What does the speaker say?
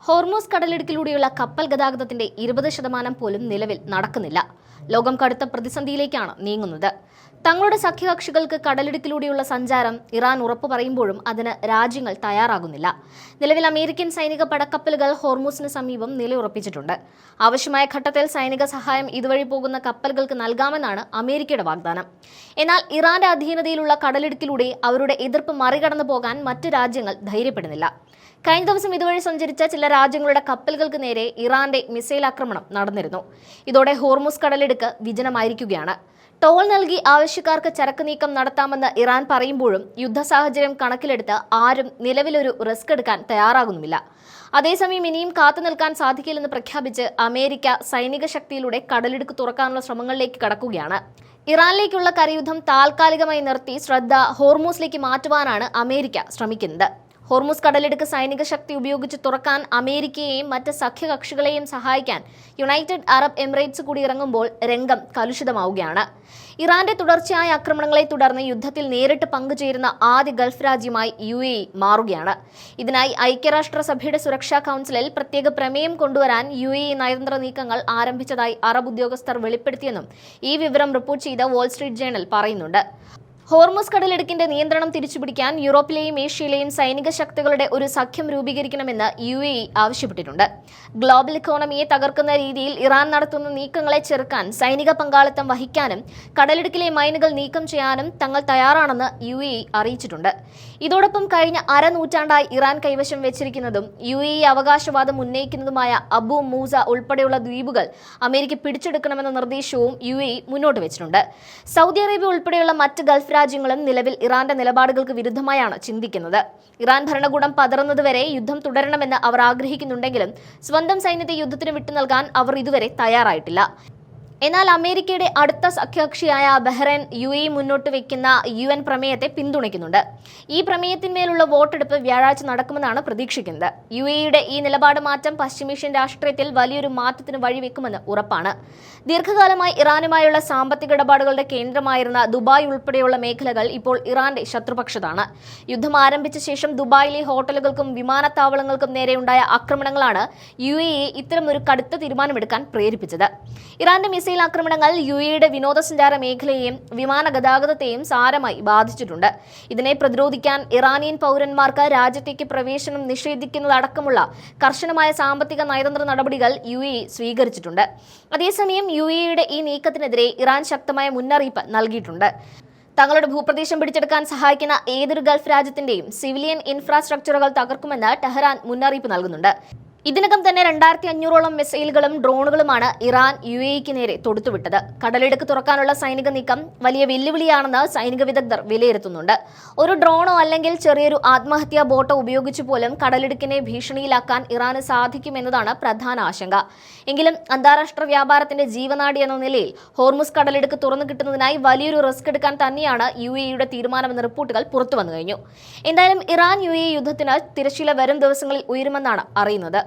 Hormuz കടലിടുക്കിലൂടെയുള്ള കപ്പൽ ഗതാഗതത്തിന്റെ 20% പോലും നിലവിൽ നടക്കുന്നില്ല. ലോകം കടുത്ത പ്രതിസന്ധിയിലേക്കാണ് നീങ്ങുന്നത്. തങ്ങളുടെ സഖ്യകക്ഷികൾക്ക് കടലിടുക്കിലൂടെയുള്ള സഞ്ചാരം ഇറാൻ ഉറപ്പു പറയുമ്പോഴും അതിന് രാജ്യങ്ങൾ തയ്യാറാകുന്നില്ല. നിലവിൽ അമേരിക്കൻ സൈനിക പടക്കപ്പലുകൾ ഹോർമൂസിന് സമീപം നിലയുറപ്പിച്ചിട്ടുണ്ട്. ആവശ്യമായ ഘട്ടത്തിൽ സൈനിക സഹായം ഇതുവഴി പോകുന്ന കപ്പലുകൾക്ക് നൽകാമെന്നാണ് അമേരിക്കയുടെ വാഗ്ദാനം. എന്നാൽ ഇറാന്റെ അധീനതയിലുള്ള കടലിടുക്കിലൂടെ അവരുടെ എതിർപ്പ് മറികടന്നു പോകാൻ മറ്റ് രാജ്യങ്ങൾ ധൈര്യപ്പെടുന്നില്ല. കഴിഞ്ഞ ദിവസം ഇതുവഴി സഞ്ചരിച്ച ചില രാജ്യങ്ങളുടെ കപ്പലുകൾക്ക് നേരെ ഇറാന്റെ മിസൈൽ ആക്രമണം നടന്നിരുന്നു. ഇതോടെ ഹോർമൂസ് കടലിടുക്ക് വിജനമായിരിക്കുകയാണ്. ടോൾ നൽകി ആവശ്യക്കാർക്ക് ചരക്ക് നീക്കം നടത്താമെന്ന് ഇറാൻ പറയുമ്പോഴും യുദ്ധ സാഹചര്യം കണക്കിലെടുത്ത് ആരും നിലവിലൊരു റിസ്ക് എടുക്കാൻ തയ്യാറാകുന്നുമില്ല. അതേസമയം ഇനിയും കാത്തു നിൽക്കാൻ സാധിക്കില്ലെന്ന് പ്രഖ്യാപിച്ച് അമേരിക്ക സൈനിക ശക്തിയിലൂടെ കടലിടുക്ക് തുറക്കാനുള്ള ശ്രമങ്ങളിലേക്ക് കടക്കുകയാണ്. ഇറാനിലേക്കുള്ള കരയുദ്ധം താൽക്കാലികമായി നിർത്തി ശ്രദ്ധ ഹോർമൂസിലേക്ക് മാറ്റുവാനാണ് അമേരിക്ക ശ്രമിക്കുന്നത്. ഹോർമൂസ് കടലിടുക്ക് സൈനിക ശക്തി ഉപയോഗിച്ച് തുറക്കാൻ അമേരിക്കയെയും മറ്റ് സഖ്യകക്ഷികളെയും സഹായിക്കാൻ യുണൈറ്റഡ് അറബ് എമിറേറ്റ്സ് കൂടി ഇറങ്ങുമ്പോൾ രംഗം കലുഷിതമാവുകയാണ്. ഇറാന്റെ തുടർച്ചയായ ആക്രമണങ്ങളെ തുടർന്ന് യുദ്ധത്തിൽ നേരിട്ട് പങ്കുചേരുന്ന ആദ്യ ഗൾഫ് രാജ്യമായി UAE മാറുകയാണ്. ഇതിനായി ഐക്യരാഷ്ട്രസഭയുടെ സുരക്ഷാ കൗൺസിലിൽ പ്രത്യേക പ്രമേയം കൊണ്ടുവരാൻ UAE നയതന്ത്ര നീക്കങ്ങൾ ആരംഭിച്ചതായി അറബ് ഉദ്യോഗസ്ഥർ വെളിപ്പെടുത്തിയെന്നും ഈ വിവരം റിപ്പോർട്ട് ചെയ്ത വാൾ സ്ട്രീറ്റ് ജേണൽ പറയുന്നുണ്ട്. ഹോർമൂസ് കടലിടുക്കിന്റെ നിയന്ത്രണം തിരിച്ചുപിടിക്കാൻ യൂറോപ്പിലെയും ഏഷ്യയിലെയും സൈനിക ശക്തികളുടെ ഒരു സഖ്യം രൂപീകരിക്കണമെന്ന് UAE ആവശ്യപ്പെട്ടിട്ടുണ്ട്. ഗ്ലോബൽ ഇക്കോണമിയെ തകർക്കുന്ന രീതിയിൽ ഇറാൻ നടത്തുന്ന നീക്കങ്ങളെ ചെറുക്കാൻ സൈനിക പങ്കാളിത്തം വഹിക്കാനും കടലിടുക്കിലെ മൈനുകൾ നീക്കം ചെയ്യാനും തങ്ങൾ തയ്യാറാണെന്ന് UAE അറിയിച്ചിട്ടുണ്ട്. ഇതോടൊപ്പം കഴിഞ്ഞ അരനൂറ്റാണ്ടായി ഇറാൻ കൈവശം വെച്ചിരിക്കുന്നതും UAE അവകാശവാദം ഉന്നയിക്കുന്നതുമായ അബു മൂസ ഉൾപ്പെടെയുള്ള ദ്വീപുകൾ അമേരിക്ക പിടിച്ചെടുക്കണമെന്ന നിർദ്ദേശവും UAE മുന്നോട്ട് വെച്ചിട്ടുണ്ട്. സൗദി അറേബ്യ ഉൾപ്പെടെയുള്ള മറ്റ് ഗൾഫ് രാജ്യങ്ങളും നിലവിൽ ഇറാന്റെ നിലപാടുകൾക്ക് വിരുദ്ധമായാണ് ചിന്തിക്കുന്നത്. ഇറാൻ ഭരണകൂടം പതറുന്നതുവരെ യുദ്ധം തുടരണമെന്ന് അവർ ആഗ്രഹിക്കുന്നുണ്ടെങ്കിലും സ്വന്തം സൈന്യത്തെ യുദ്ധത്തിന് വിട്ടു നൽകാൻ അവർ ഇതുവരെ തയ്യാറായിട്ടില്ല. എന്നാൽ അമേരിക്കയുടെ അടുത്ത സഖ്യകക്ഷിയായ ബഹ്റൈൻ UAE മുന്നോട്ട് വയ്ക്കുന്ന UN പ്രമേയത്തെ പിന്തുണയ്ക്കുന്നുണ്ട്. ഈ പ്രമേയത്തിന്മേലുള്ള വോട്ടെടുപ്പ് വ്യാഴാഴ്ച നടക്കുമെന്നാണ് പ്രതീക്ഷിക്കുന്നത്. UAEയുടെ ഈ നിലപാട് മാറ്റം പശ്ചിമേഷ്യൻ രാഷ്ട്രീയത്തിൽ വലിയൊരു മാറ്റത്തിന് വഴിവെക്കുമെന്ന് ഉറപ്പാണ്. ദീർഘകാലമായി ഇറാനുമായുള്ള സാമ്പത്തിക ഇടപാടുകളുടെ കേന്ദ്രമായിരുന്ന ദുബായ് ഉൾപ്പെടെയുള്ള മേഖലകൾ ഇപ്പോൾ ഇറാന്റെ ശത്രുപക്ഷത്താണ്. യുദ്ധം ആരംഭിച്ച ശേഷം ദുബായിലെ ഹോട്ടലുകൾക്കും വിമാനത്താവളങ്ങൾക്കും നേരെയുണ്ടായ ആക്രമണങ്ങളാണ് UAE ഇത്തരമൊരു കടുത്ത തീരുമാനമെടുക്കാൻ പ്രേരിപ്പിച്ചത്. ഇറാന്റെ മിസൈൽ ആക്രമണങ്ങൾ UAEയുടെ വിനോദസഞ്ചാര മേഖലയെയും വിമാന ഗതാഗതത്തെയും സാരമായി ബാധിച്ചിട്ടുണ്ട്. ഇതിനെ പ്രതിരോധിക്കാൻ ഇറാനിയൻ പൗരന്മാർക്ക് രാജ്യത്തേക്ക് പ്രവേശനം നിഷേധിക്കുന്നതടക്കമുള്ള കർശനമായ സാമ്പത്തിക നയതന്ത്ര നടപടികൾ UAE സ്വീകരിച്ചിട്ടുണ്ട്. അതേസമയം UAEയുടെ ഈ നീക്കത്തിനെതിരെ ഇറാൻ ശക്തമായ മുന്നറിയിപ്പ് നൽകിയിട്ടുണ്ട്. തങ്ങളുടെ ഭൂപ്രദേശം പിടിച്ചെടുക്കാൻ സഹായിക്കുന്ന ഏതൊരു ഗൾഫ് രാജ്യത്തിന്റെയും സിവിലിയൻ ഇൻഫ്രാസ്ട്രക്ചറുകൾ തകർക്കുമെന്ന് ടെഹ്റാൻ മുന്നറിയിപ്പ് നൽകുന്നുണ്ട്. ഇതിനകം തന്നെ 2500ഓളം മിസൈലുകളും ഡ്രോണുകളുമാണ് ഇറാൻ UAEക്ക് നേരെ തൊടുത്തുവിട്ടത്. കടലിടുക്ക് തുറക്കാനുള്ള സൈനിക നീക്കം വലിയ വെല്ലുവിളിയാണെന്ന് സൈനിക വിദഗ്ധർ വിലയിരുത്തുന്നുണ്ട്. ഒരു ഡ്രോണോ അല്ലെങ്കിൽ ചെറിയൊരു ആത്മഹത്യാ ബോട്ടോ ഉപയോഗിച്ചു പോലും കടലിടുക്കിനെ ഭീഷണിയിലാക്കാൻ ഇറാന് സാധിക്കുമെന്നതാണ് പ്രധാന ആശങ്ക. എങ്കിലും അന്താരാഷ്ട്ര വ്യാപാരത്തിന്റെ ജീവനാഡി എന്ന നിലയിൽ ഹോർമൂസ് കടലിടുക്ക് തുറന്നു കിട്ടുന്നതിനായി വലിയൊരു റിസ്ക് എടുക്കാൻ തന്നെയാണ് UAEയുടെ തീരുമാനമെന്ന റിപ്പോർട്ടുകൾ പുറത്തുവന്നു കഴിഞ്ഞു. എന്തായാലും ഇറാൻ UAE യുദ്ധത്തിന് തിരശ്ശീല വരും ദിവസങ്ങളിൽ ഉയരുമെന്നാണ് അറിയുന്നത്.